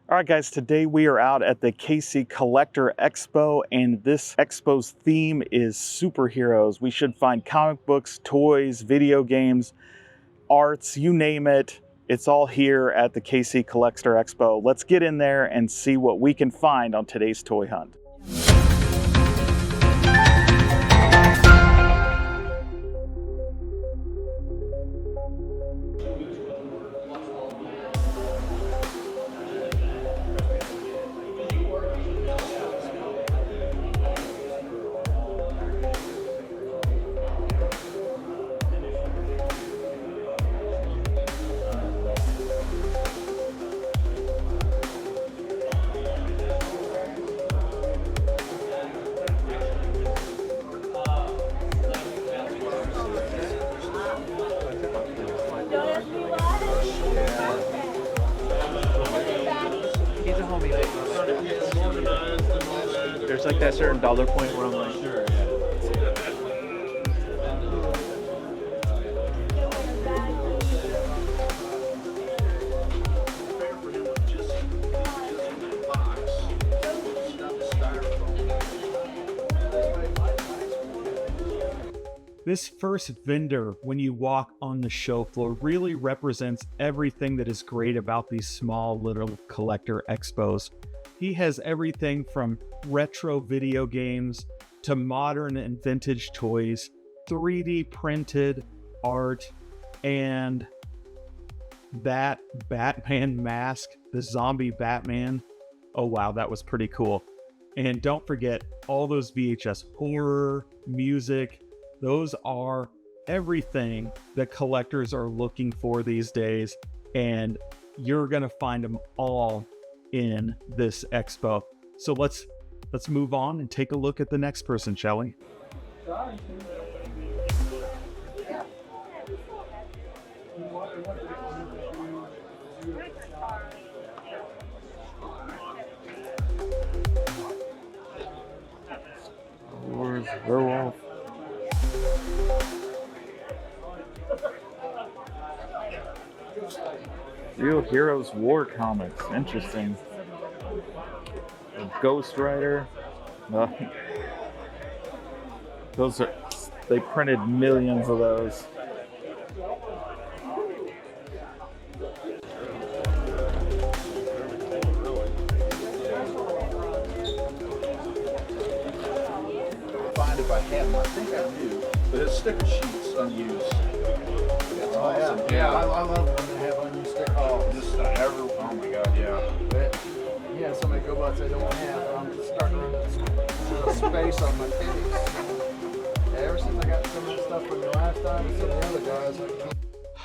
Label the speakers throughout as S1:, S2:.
S1: All right, guys, today we are out at the KC Collector Expo, and this expo's theme is superheroes. We should find comic books, toys, video games, arts, you name it. It's all here at the KC Collector Expo. Let's get in there and see what we can find on today's toy hunt.
S2: There's like that certain dollar point where I'm like, sure, yeah.
S1: This first vendor, when you walk on the show floor, really represents everything that is great about these small little collector expos. He has everything from retro video games to modern and vintage toys, 3D printed art, and that Batman mask, the zombie Batman. Oh wow, that was pretty cool. And don't forget all those VHS horror, music. Those are everything that collectors are looking for these days, and you're gonna find them all in this expo. So let's move on and take a look at the next person, shall we? Go off. Real Heroes War comics, interesting. Ghost Rider. Those are, they printed millions of those.
S3: Find if I have them. I think I do, but it's sticker sheets unused.
S4: Oh yeah, yeah. I love when they have unused stickers.
S3: Oh, just oh my god, yeah.
S4: But yeah, somebody go by and say they don't have. I'm just starting to run out of space on my titties. Yeah, ever since I got some of that stuff from the last time, and some of the other guys.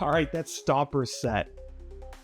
S1: All right, that Stomper set.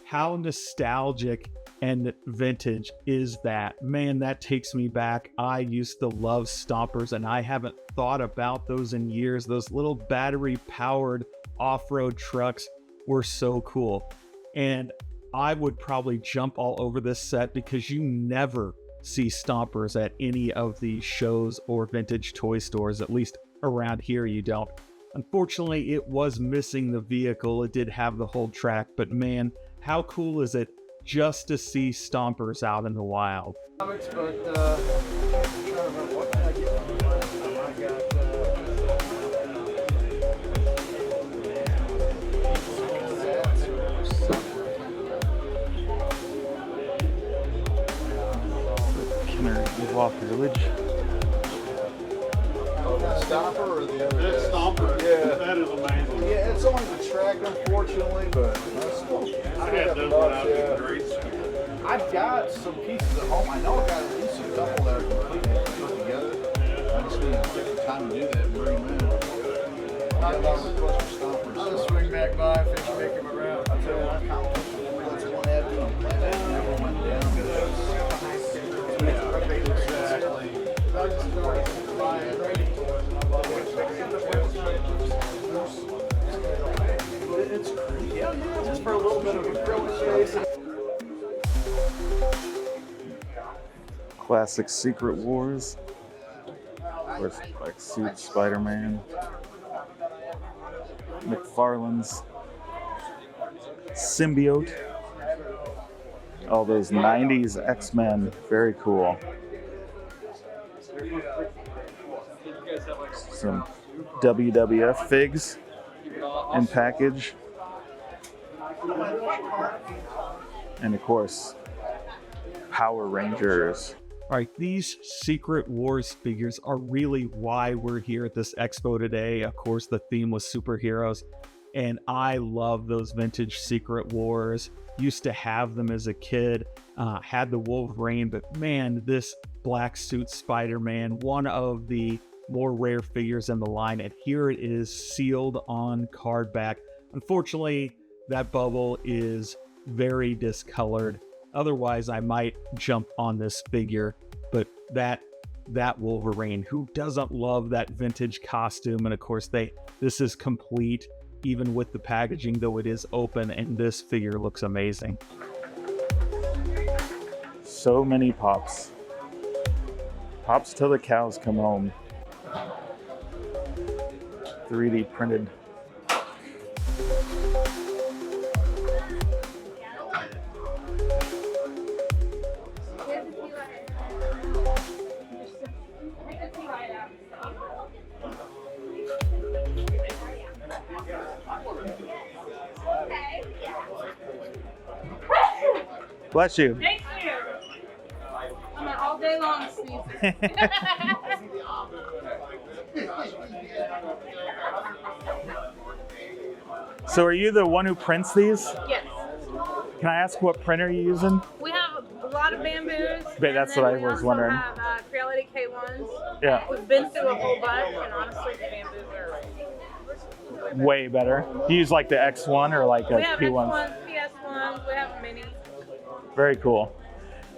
S1: How nostalgic and vintage is that? Man, that takes me back. I used to love Stompers, and I haven't thought about those in years. Those little battery-powered off-road trucks were so cool. And I would probably jump all over this set because you never see Stompers at any of these shows or vintage toy stores. At least around here you don't. Unfortunately, it was missing the vehicle. It did have the whole track, but man, how cool is it just to see Stompers out in the wild?
S4: Comics, but I'm trying to remember what did I get from the last time. I got
S1: Walk Village.
S3: Oh, the Stomper or the other?
S5: That Stomper,
S3: Yeah.
S5: that is amazing.
S3: Yeah, it's only the track, unfortunately, but that's still.
S5: I had those when I was in grade school.
S3: I've got some pieces at home. I know I got at least a couple that are completely put together. I just need to take the time to do that and bring them in. I have a lot of requests for Stompers.
S4: I'll just swing back by and fix make him around.
S3: I'll tell you what, that's one avenue I'm planning. It never went down because. Exactly.
S4: I just go and buy it ready. It's crazy. Yeah, just for a little bit of acrylic space.
S1: Classic Secret Wars. With like Suit Spider-Man. McFarlane's Symbiote.
S6: All those 90s X-Men, very cool. Some WWF figs in package. And of course, Power Rangers.
S1: All right, these Secret Wars figures are really why we're here at this expo today. Of course, the theme was superheroes, and I love those vintage Secret Wars. Used to have them as a kid, had the Wolverine, but man, this black suit Spider-Man, one of the more rare figures in the line, and here it is sealed on card back. Unfortunately, that bubble is very discolored. Otherwise, I might jump on this figure, but that Wolverine, who doesn't love that vintage costume? And of course, this is complete, even with the packaging, though it is open, and this figure looks amazing.
S6: So many pops. Pops till the cows come home. 3D printed. Bless you.
S7: Thank you. I'm an all day long sneezer.
S6: So are you the one who prints these?
S7: Yes.
S6: Can I ask what printer you're using?
S7: We have a lot of bamboos.
S6: That's what I was wondering.
S7: We also have Creality K1s.
S6: Yeah.
S7: We've been through a whole bunch, and honestly, the bamboos are
S6: Way better. You use like the X1 or like a
S7: We have
S6: P1?
S7: X1s, PS1s, we have mini.
S6: Very cool.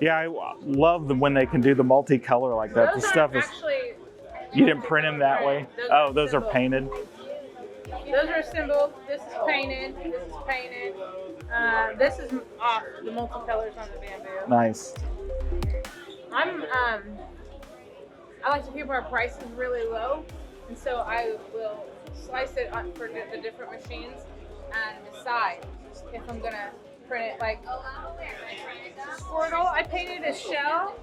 S6: Yeah, I love them when they can do the multicolor like that.
S7: Those
S6: The stuff is,
S7: actually,
S6: you didn't print them that way? Oh, those are
S7: assembled.
S6: painted.
S7: Those are assembled. This is painted. This is painted. This is off the multicolors on the bamboo.
S6: Nice.
S7: I like to keep our prices really low, and so I will slice it on for the different machines and decide if I'm gonna print it like Squirtle. I painted a shell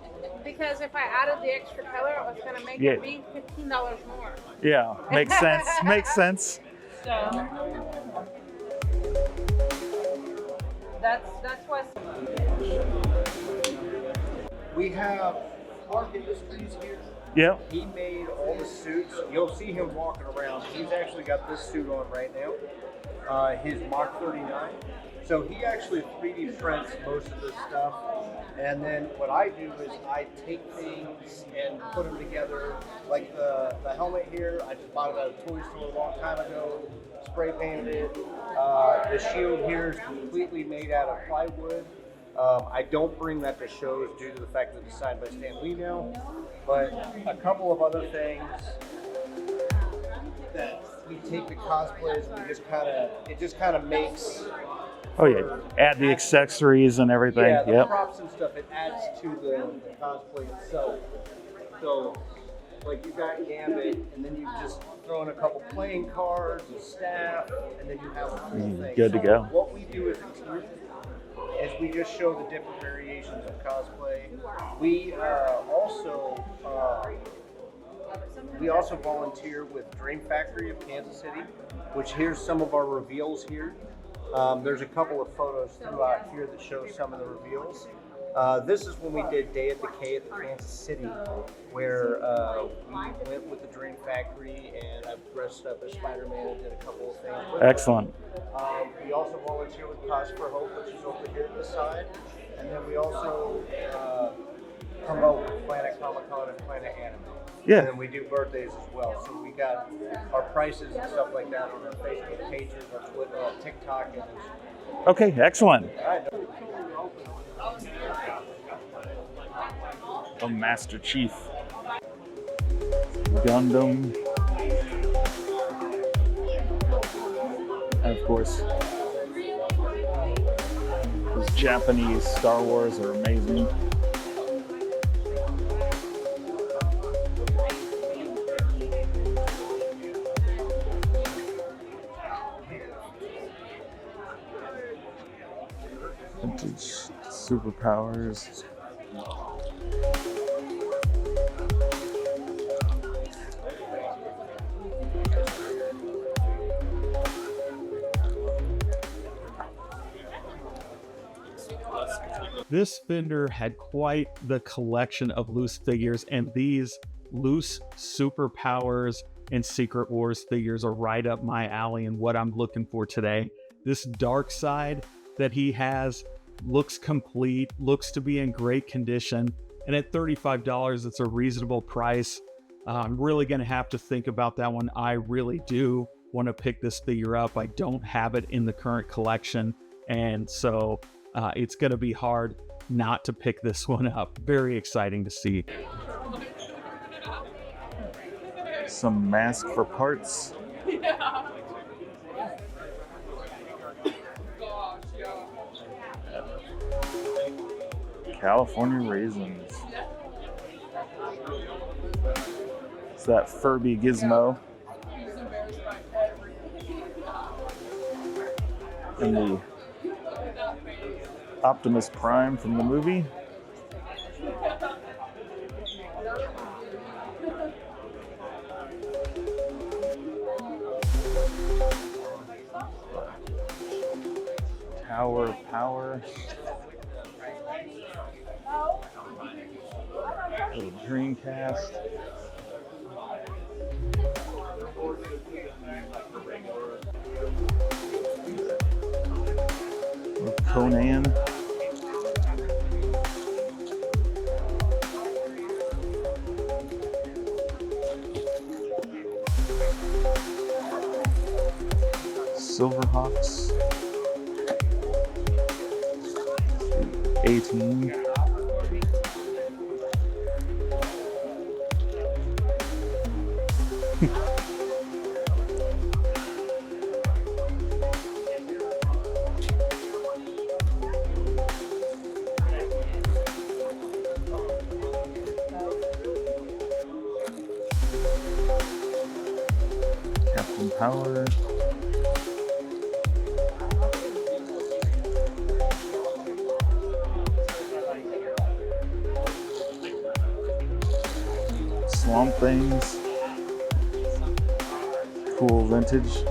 S7: because if I added the extra color, I was gonna make it be $15 more.
S6: Yeah, makes sense. Makes sense.
S7: So that's why.
S8: We have Clark Industries here.
S6: Yep.
S8: He made all the suits. You'll see him walking around. He's actually got this suit on right now. His Mach 39. So he actually 3D prints most of this stuff. And then what I do is I take things and put them together. Like the helmet here, I just bought it at a toy store a long time ago. Spray painted it. The shield here is completely made out of plywood. I don't bring that to shows due to the fact that it's signed by Stan Lee now, but a couple of other things that we take the cosplays and it just kind of makes.
S6: Oh yeah, add the accessories and everything.
S8: Yeah, the
S6: Yep.
S8: props and stuff, it adds to the cosplay itself. So, like you got Gambit, and then you just throw in a couple playing cards, a staff, and then you have the whole thing.
S6: Good to go.
S8: What we do as a team is we just show the different variations of cosplay. We also volunteer with Dream Factory of Kansas City, which here's some of our reveals here. There's a couple of photos throughout here that show some of the reveals. This is when we did Day of Decay at the Kansas City, where we went with the Dream Factory and I dressed up as Spider-Man and did a couple of things with
S6: Excellent.
S8: We also volunteer with Cause for Hope, which is over here at the side. And then we also promote with Planet Comic Con and Planet Anime.
S6: Yeah.
S8: And then we do birthdays as well. So we got our prices and stuff like that on our Facebook pages, our Twitter, our TikTok. And
S6: Okay, excellent.
S8: all right.
S6: Oh, Master Chief. Gundam. And of course, those Japanese Star Wars are amazing. Vintage Superpowers.
S1: This vendor had quite the collection of loose figures, and these loose Superpowers and Secret Wars figures are right up my alley and what I'm looking for today. This dark side that he has looks complete, looks to be in great condition, and at $35, it's a reasonable price. I'm really going to have to think about that one. I really do want to pick this figure up. I don't have it in the current collection, and so it's going to be hard not to pick this one up. Very exciting to see.
S6: Some mask for parts. California raisins. It's that Furby gizmo. And the Optimus Prime from the movie. Tower Power. Little Dreamcast. Little Conan. Silverhawks. 18. Captain Power. Swamp Things. Cool vintage.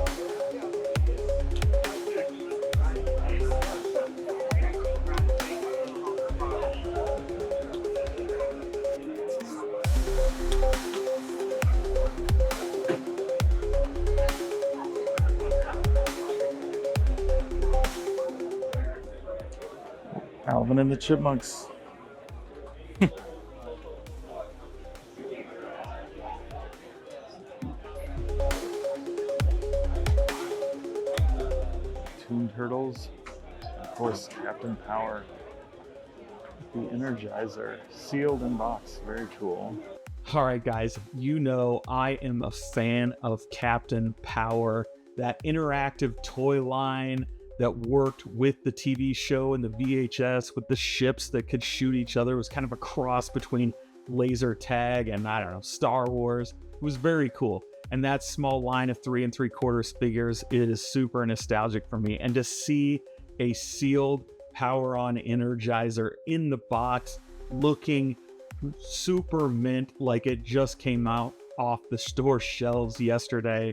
S6: Alvin and the Chipmunks. Toon Turtles. Of course, Captain Power. The Energizer. Sealed in box. Very cool.
S1: All right, guys, you know I am a fan of Captain Power, that interactive toy line that worked with the TV show and the VHS with the ships that could shoot each other. It was kind of a cross between laser tag and, I don't know, Star Wars. It was very cool. And that small line of 3 3/4 figures, it is super nostalgic for me. And to see a sealed Power On Energizer in the box looking super mint, like it just came out off the store shelves yesterday.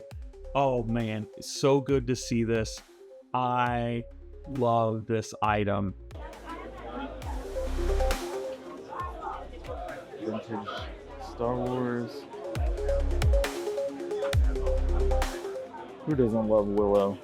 S1: Oh man, it's so good to see this. I love this item.
S6: Vintage Star Wars. Who doesn't love Willow?